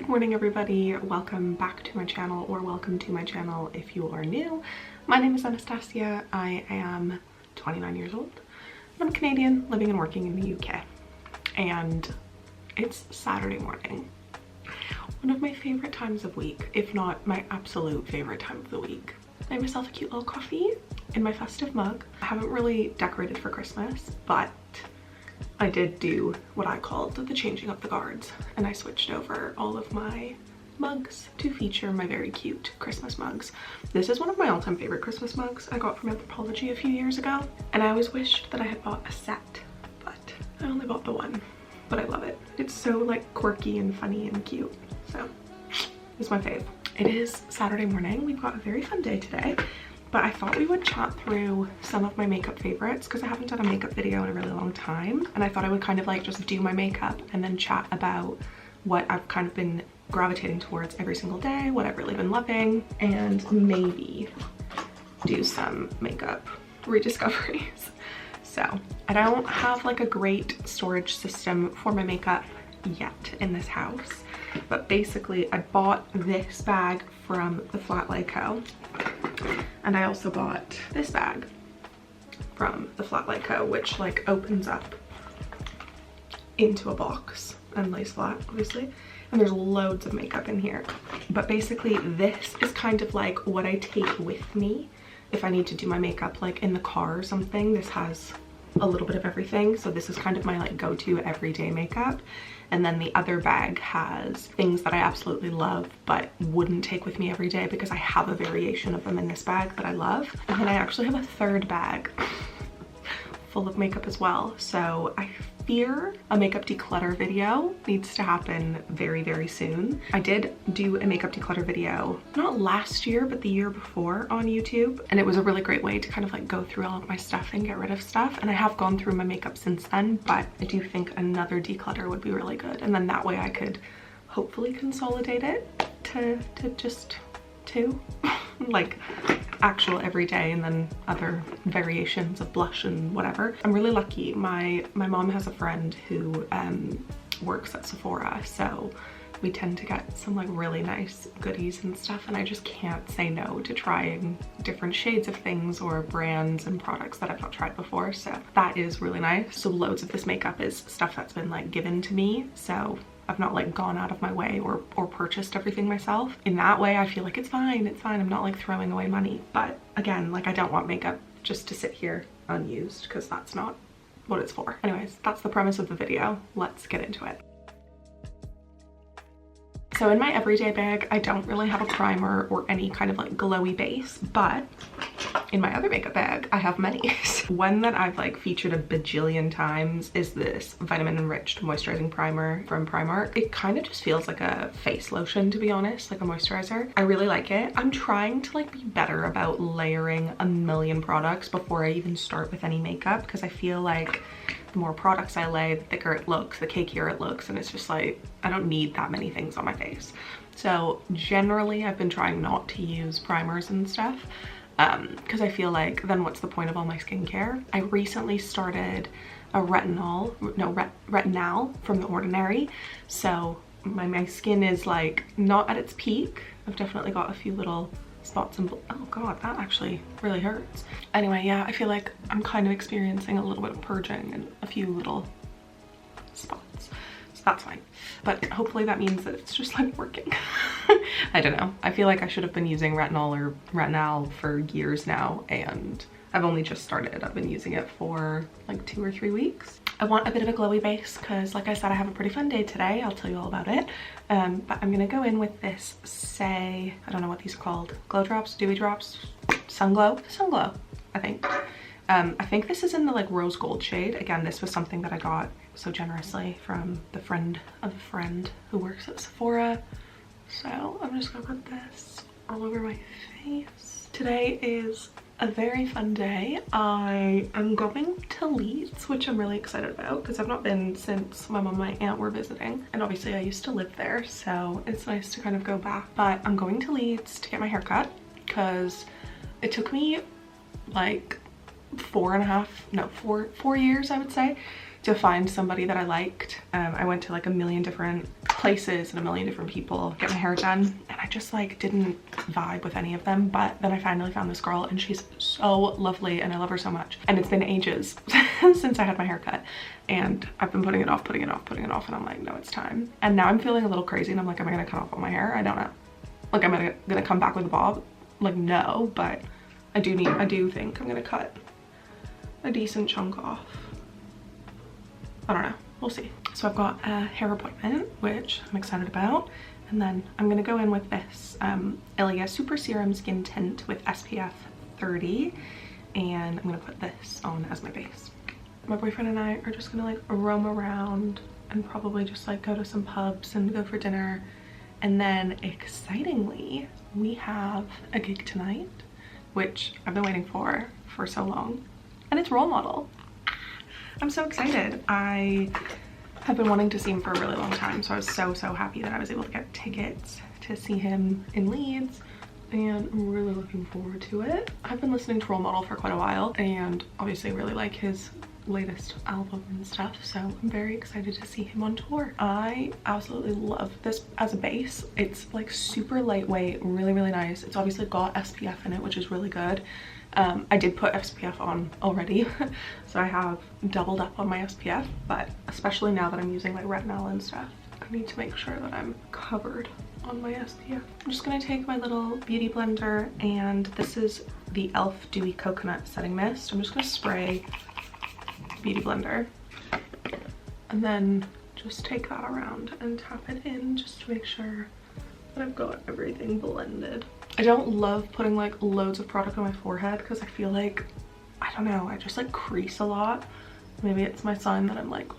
Good morning everybody, welcome back to my channel, or welcome to my channel if you are new. My name is Anastasia, I am 29 years old, I'm Canadian, living and working in the UK, and it's Saturday morning. One of my favorite times of week, if not my absolute favorite time of the week. I made myself a cute little coffee in my festive mug. I haven't really decorated for Christmas, but I did do what I called the changing of the guards, and I switched over all of my mugs to feature my very cute Christmas mugs. This is one of my all-time favorite Christmas mugs I got from Anthropology a few years ago, and I always wished that I had bought a set, but I only bought the one. But I love it. It's so like quirky and funny and cute, so it's my fave. It is Saturday morning. We've got a very fun day today, but I thought we would chat through some of my makeup favorites because I haven't done a makeup video in a really long time, and I thought I would kind of like just do my makeup and then chat about what I've kind of been gravitating towards every single day, what I've really been loving, and maybe do some makeup rediscoveries. So I don't have like a great storage system for my makeup yet in this house, but basically I bought this bag from the Flat Co. And I also bought this bag from the Flat Co, which like opens up into a box and lays flat, obviously. And there's loads of makeup in here. But basically this is kind of like what I take with me if I need to do my makeup like in the car or something. This has a little bit of everything. So this is kind of my like go-to everyday makeup. And then the other bag has things that I absolutely love but wouldn't take with me every day because I have a variation of them in this bag that I love. And then I actually have a third bag full of makeup as well. So I fear a makeup declutter video needs to happen very, very soon. I did do a makeup declutter video, not last year, but the year before on YouTube. And it was a really great way to kind of like go through all of my stuff and get rid of stuff. And I have gone through my makeup since then, but I do think another declutter would be really good. And then that way I could hopefully consolidate it to just two, like actual everyday and then other variations of blush and whatever. I'm really lucky. My mom has a friend who works at Sephora, so we tend to get some like really nice goodies and stuff, and I just can't say no to trying different shades of things or brands and products that I've not tried before, so that is really nice. So loads of this makeup is stuff that's been like given to me, so I've not like gone out of my way or purchased everything myself. In that way, I feel like it's fine, I'm not like throwing away money. But again, like I don't want makeup just to sit here unused because that's not what it's for. Anyways, that's the premise of the video. Let's get into it. So in my everyday bag, I don't really have a primer or any kind of like glowy base, but in my other makeup bag, I have many. One that I've like featured a bajillion times is this vitamin enriched moisturizing primer from Primark. It kind of just feels like a face lotion, to be honest, like a moisturizer. I really like it. I'm trying to like be better about layering a million products before I even start with any makeup, because I feel like the more products I lay, the thicker it looks, the cakier it looks, and it's just like, I don't need that many things on my face. So generally I've been trying not to use primers and stuff, because I feel like then what's the point of all my skincare? I recently started a retinol from The Ordinary. So my skin is like not at its peak. I've definitely got a few little spots and oh god, that actually really hurts. Anyway, yeah, I feel like I'm kind of experiencing a little bit of purging and a few little spots. So that's fine. But hopefully that means that it's just like working. I don't know. I feel like I should have been using retinol or retinol for years now, and I've only just started. I've been using it for like 2 or 3 weeks. I want a bit of a glowy base because like I said, I have a pretty fun day today. I'll tell you all about it. But I'm gonna go in with this I don't know what these are called. Glow drops, dewy drops, sun glow, I think. I think this is in the like rose gold shade. Again, this was something that I got so generously from the friend of a friend who works at Sephora. So I'm just gonna put this all over my face. Today is a very fun day. I am going to Leeds, which I'm really excited about because I've not been since my mom and my aunt were visiting, and obviously I used to live there, so it's nice to kind of go back. But I'm going to Leeds to get my hair cut because it took me like 4 years, I would say, to find somebody that I liked. I went to like a million different places and a million different people get my hair done, and I just like didn't vibe with any of them. But then I finally found this girl, and she's so lovely and I love her so much. And it's been ages since I had my hair cut, and I've been putting it off, and I'm like, no, it's time. And now I'm feeling a little crazy, and I'm like, am I gonna cut off all my hair? I don't know. Like, am I gonna come back with a bob? Like, no, but I do think I'm gonna cut a decent chunk off. I don't know, we'll see. So I've got a hair appointment, which I'm excited about. And then I'm gonna go in with this Ilia Super Serum Skin Tint with SPF 30. And I'm gonna put this on as my base. My boyfriend and I are just gonna like roam around and probably just like go to some pubs and go for dinner. And then excitingly, we have a gig tonight, which I've been waiting for so long. And it's role model. I'm so excited. I have been wanting to see him for a really long time, so I was so happy that I was able to get tickets to see him in Leeds, and I'm really looking forward to it. I've been listening to Role Model for quite a while, and obviously really like his latest album and stuff, so I'm very excited to see him on tour. I absolutely love this as a base. It's like super lightweight, really nice. It's obviously got SPF in it, which is really good. I did put SPF on already, so I have doubled up on my SPF, but especially now that I'm using like retinol and stuff, I need to make sure that I'm covered on my SPF. I'm just gonna take my little beauty blender, and this is the e.l.f. Dewy Coconut Setting Mist. I'm just gonna spray beauty blender and then just take that around and tap it in just to make sure that I've got everything blended. I don't love putting like loads of product on my forehead because I feel like, I don't know, I just like crease a lot. Maybe it's my sign that I'm like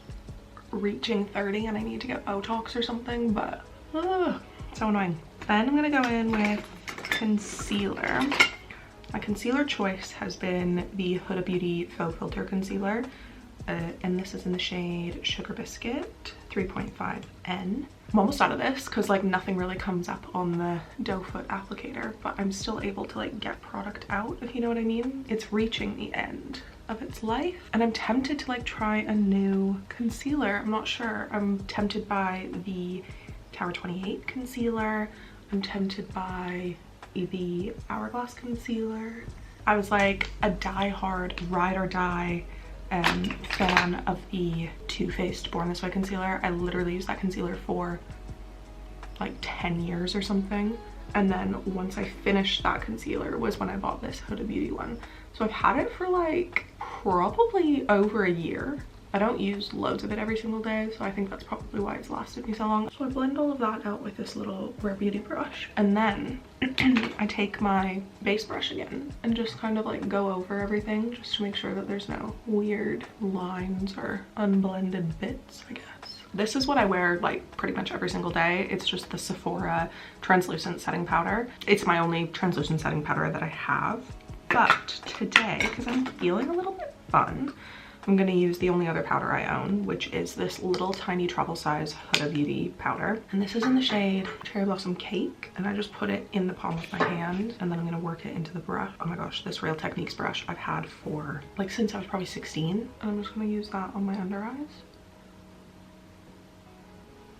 reaching 30 and I need to get Botox or something, but so annoying. Then I'm gonna go in with concealer. My concealer choice has been the Huda Beauty Faux Filter Concealer, and this is in the shade Sugar Biscuit 3.5N. I'm almost out of this because like nothing really comes up on the doe foot applicator, but I'm still able to like get product out, if you know what I mean. It's reaching the end of its life, and I'm tempted to like try a new concealer. I'm not sure. I'm tempted by the Tower 28 concealer. I'm tempted by the Hourglass concealer. I was like a die-hard ride or die fan of the Too Faced Born This Way concealer. I literally used that concealer for like 10 years or something, and then once I finished that concealer was when I bought this Huda Beauty one. So I've had it for like probably over a year. I don't use loads of it every single day, so I think that's probably why it's lasted me so long. So I blend all of that out with this little Rare Beauty brush, and then I take my base brush again and just kind of like go over everything just to make sure that there's no weird lines or unblended bits, I guess. This is what I wear like pretty much every single day. It's just the Sephora translucent setting powder. It's my only translucent setting powder that I have. But today, because I'm feeling a little bit fun, I'm gonna use the only other powder I own, which is this little tiny travel size Huda Beauty powder. And this is in the shade Cherry Blossom Cake. And I just put it in the palm of my hand, and then I'm gonna work it into the brush. Oh my gosh, this Real Techniques brush I've had for like since I was probably 16. And I'm just gonna use that on my under eyes.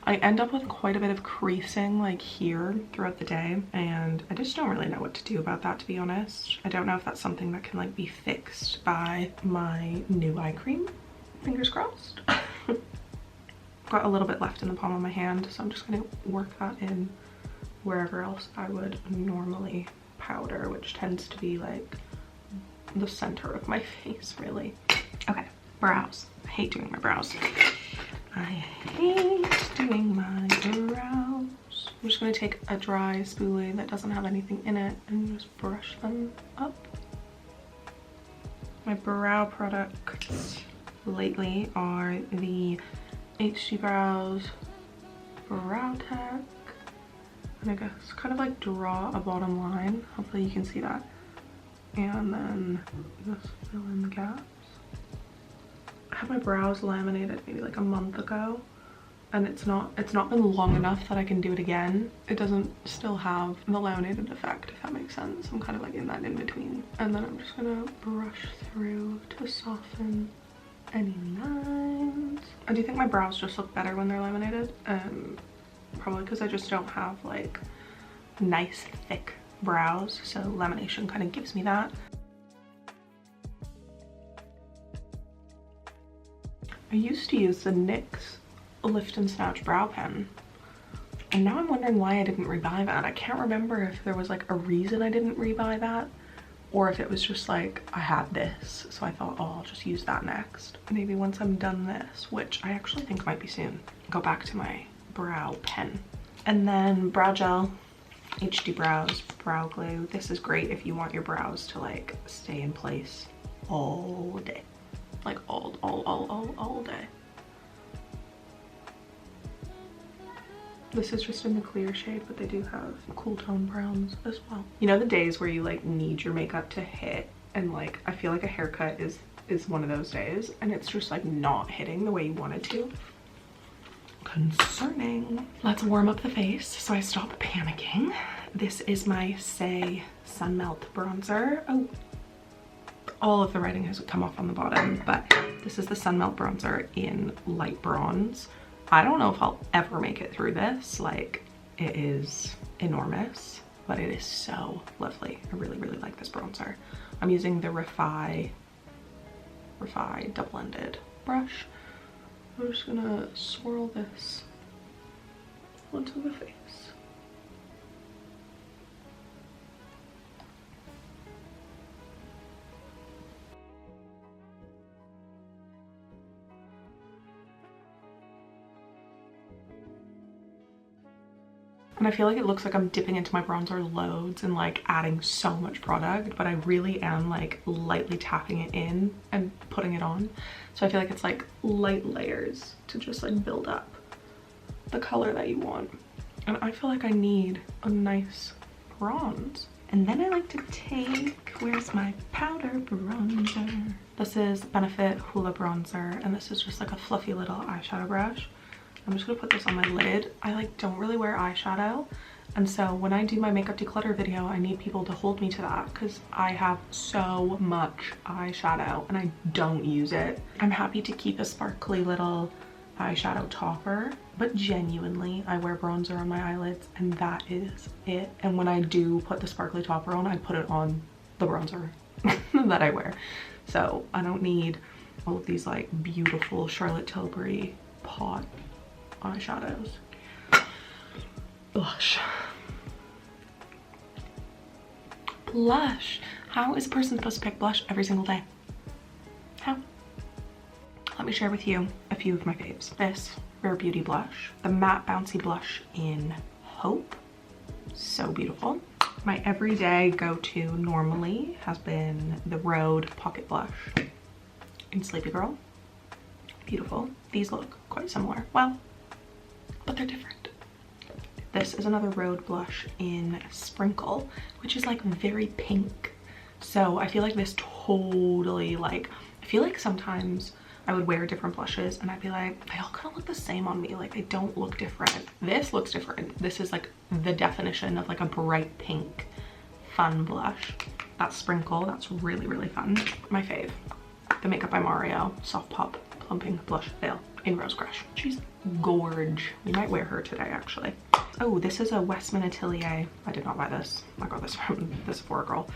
I end up with quite a bit of creasing like here throughout the day, and I just don't really know what to do about that, to be honest. I don't know if that's something that can like be fixed by my new eye cream. Fingers crossed. Got a little bit left in the palm of my hand, so I'm just gonna work that in wherever else I would normally powder, which tends to be like the center of my face, really. Okay, brows. I hate doing my brows. I hate doing my brows. I'm just gonna take a dry spoolie that doesn't have anything in it and just brush them up. My brow products lately are the HG Brows Brow Tech. And I guess kind of like draw a bottom line. Hopefully you can see that. And then just fill in the gaps. I had my brows laminated maybe like a month ago, and it's not been long enough that I can do it again. It doesn't still have the laminated effect, if that makes sense. I'm kind of like in that in between. And then I'm just gonna brush through to soften any lines. I do think my brows just look better when they're laminated. Probably because I just don't have like nice thick brows, so lamination kind of gives me that. I used to use the NYX Lift and Snatch brow pen, and now I'm wondering why I didn't rebuy that. I can't remember if there was like a reason I didn't rebuy that, or if it was just like I had this, so I thought, oh, I'll just use that next. Maybe once I'm done this, which I actually think might be soon, go back to my brow pen. And then brow gel, HD Brows brow glue. This is great if you want your brows to like stay in place all day, like all day. This is just in the clear shade, but they do have cool tone browns as well. You know the days where you like need your makeup to hit, and like I feel like a haircut is one of those days, and it's just like not hitting the way you want it to. Concerning. Let's warm up the face so I stop panicking. This is my Say Sun Melt bronzer. Oh, all of the writing has come off on the bottom, but this is the Sun Melt bronzer in light bronze. I don't know if I'll ever make it through this. Like, it is enormous, but it is so lovely. I really like this bronzer. I'm using the Refi double-ended brush. I'm just gonna swirl this onto the face. And I feel like it looks like I'm dipping into my bronzer loads and like adding so much product, but I really am like lightly tapping it in and putting it on. So I feel like it's like light layers to just like build up the color that you want. And I feel like I need a nice bronze. And then I like to take, where's my powder bronzer? This is Benefit Hoola Bronzer, and this is just like a fluffy little eyeshadow brush. I'm just gonna put this on my lid. I like don't really wear eyeshadow, and so when I do my makeup declutter video, I need people to hold me to that because I have so much eyeshadow and I don't use it. I'm happy to keep a sparkly little eyeshadow topper, but genuinely I wear bronzer on my eyelids and that is it. And when I do put the sparkly topper on, I put it on the bronzer that I wear. So I don't need all of these like beautiful Charlotte Tilbury pot eyeshadows. Blush. Blush. How is a person supposed to pick blush every single day? How? Let me share with you a few of my faves. This Rare Beauty blush, the matte bouncy blush in Hope, so beautiful. My everyday go-to normally has been the Rhode Pocket Blush in Sleepy Girl. Beautiful. These look quite similar. Well, but they're different. This is another Rhode blush in Sprinkle, which is like very pink. So I feel like this totally like, I feel like sometimes I would wear different blushes and I'd be like, they all kind of look the same on me. Like they don't look different. This looks different. This is like the definition of like a bright pink fun blush. That's Sprinkle. That's really fun. My fave, the Makeup by Mario Soft Pop Plumping Blush Veil in Rose Crush. She's gorge. We might wear her today actually. Oh, this is a Westman Atelier. I did not buy this. I got this from the Sephora girl.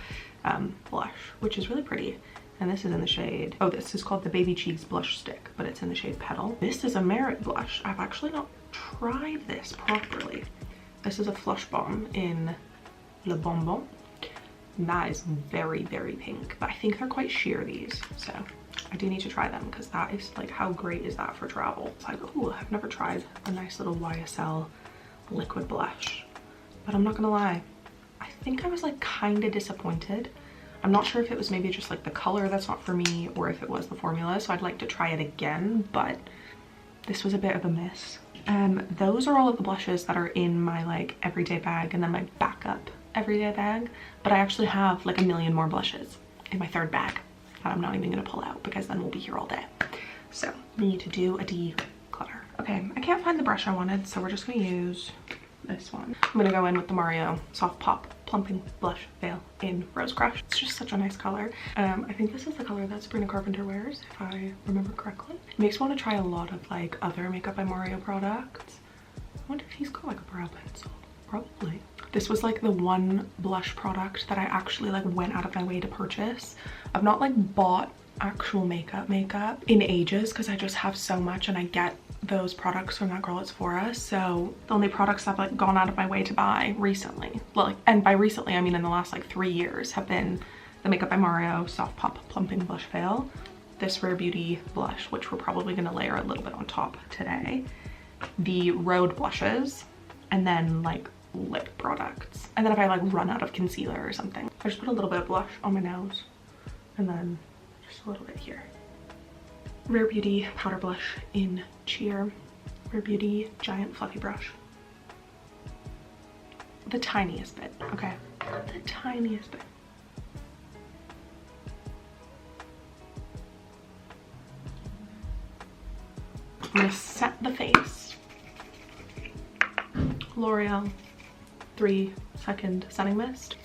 Blush, which is really pretty. And this is in the shade, oh, this is called the Baby Cheeks Blush Stick, but it's in the shade Petal. This is a Merit blush. I've actually not tried this properly. This is a Flush Bomb in Le Bonbon. And that is very pink, but I think they're quite sheer, these. So I do need to try them because that is like, how great is that for travel? It's like, oh, I've never tried a nice little YSL liquid blush, but I'm not gonna lie. I think I was like kind of disappointed. I'm not sure if it was maybe just like the color that's not for me or if it was the formula, so I'd like to try it again, but this was a bit of a miss. Those are all of the blushes that are in my like everyday bag and then my backup everyday bag, but I actually have like a million more blushes in my third bag that I'm not even gonna pull out because then we'll be here all day. So we need to do a declutter. Okay, I can't find the brush I wanted, so we're just gonna use this one. I'm gonna go in with the Mario Soft Pop Plumping Blush Veil in Rose Crush. It's just such a nice color. I think this is the color that Sabrina Carpenter wears, if I remember correctly. It makes me want to try a lot of like other Makeup by Mario products. I wonder if he's got like a brow pencil. Probably. This was like the one blush product that I actually like went out of my way to purchase. I've not like bought actual makeup in ages because I just have so much and I get those products from that girl at Sephora. So the only products I've like gone out of my way to buy recently, well, like, and by recently I mean in the last like 3 years, have been the Makeup by Mario Soft Pop Plumping Blush Veil, this Rare Beauty blush, which we're probably going to layer a little bit on top today, the Rhode blushes, and then like lip products. And then if I like run out of concealer or something, I just put a little bit of blush on my nose and then just a little bit here. Rare Beauty powder blush in Cheer. Rare Beauty giant fluffy brush. The tiniest bit, okay? The tiniest bit. I'm gonna set the face. L'Oreal 3-second setting mist.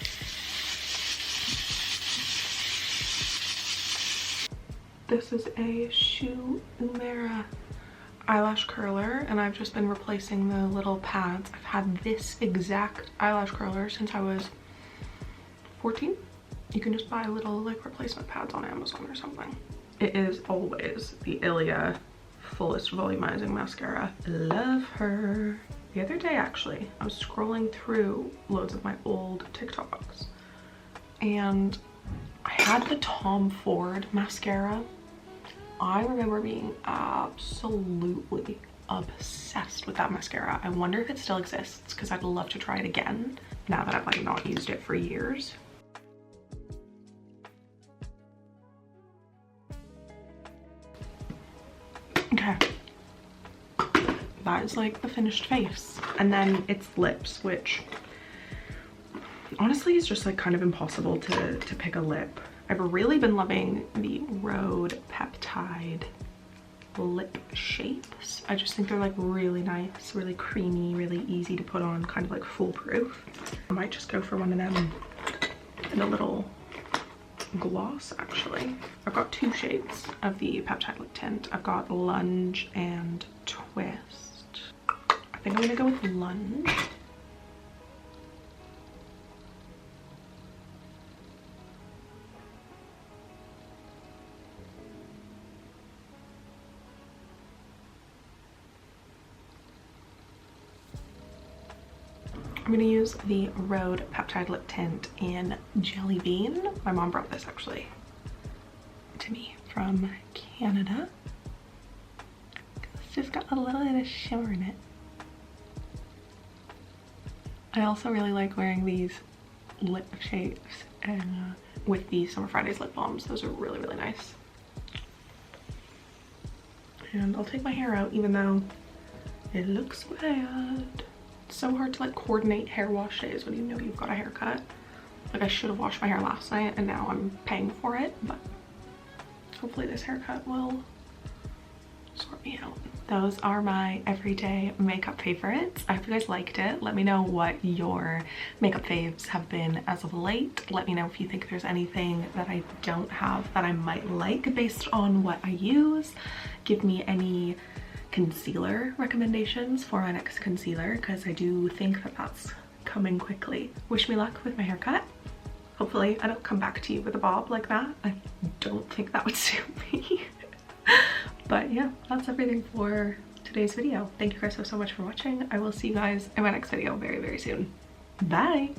This is a Shu Uemura eyelash curler, and I've just been replacing the little pads. I've had this exact eyelash curler since I was 14. You can just buy little like replacement pads on Amazon or something. It is always the Ilia Fullest Volumizing Mascara. Love her. The other day actually, I was scrolling through loads of my old TikToks and I had the Tom Ford mascara. I remember being absolutely obsessed with that mascara. I wonder if it still exists because I'd love to try it again now that I've like not used it for years. Okay, that is like the finished face. And then it's lips, which honestly is just like kind of impossible to pick a lip. I've really been loving the Rhode Peptide lip shapes. I just think they're like really nice, really creamy, really easy to put on, kind of like foolproof. I might just go for one of them in a little gloss actually. I've got 2 shades of the Peptide lip tint. I've got Lunge and Twist. I think I'm gonna go with Lunge. I'm gonna use the Rhode Peptide Lip Tint in Jelly Bean. My mom brought this actually to me from Canada. It's just got a little bit of shimmer in it. I also really like wearing these lip shapes and with the Summer Fridays lip balms. Those are really, really nice. And I'll take my hair out even though it looks bad. It's so hard to like coordinate hair wash days when you know you've got a haircut. Like I should have washed my hair last night and now I'm paying for it, but hopefully this haircut will sort me out. Those are my everyday makeup favorites. I hope you guys liked it. Let me know what your makeup faves have been as of late. Let me know if you think there's anything that I don't have that I might like based on what I use. Give me any concealer recommendations for my next concealer because I do think that that's coming quickly. Wish me luck with my haircut. Hopefully I don't come back to you with a bob like that. I don't think that would suit me. But yeah, that's everything for today's video. Thank you guys so much for watching. I will see you guys in my next video very, very soon. Bye!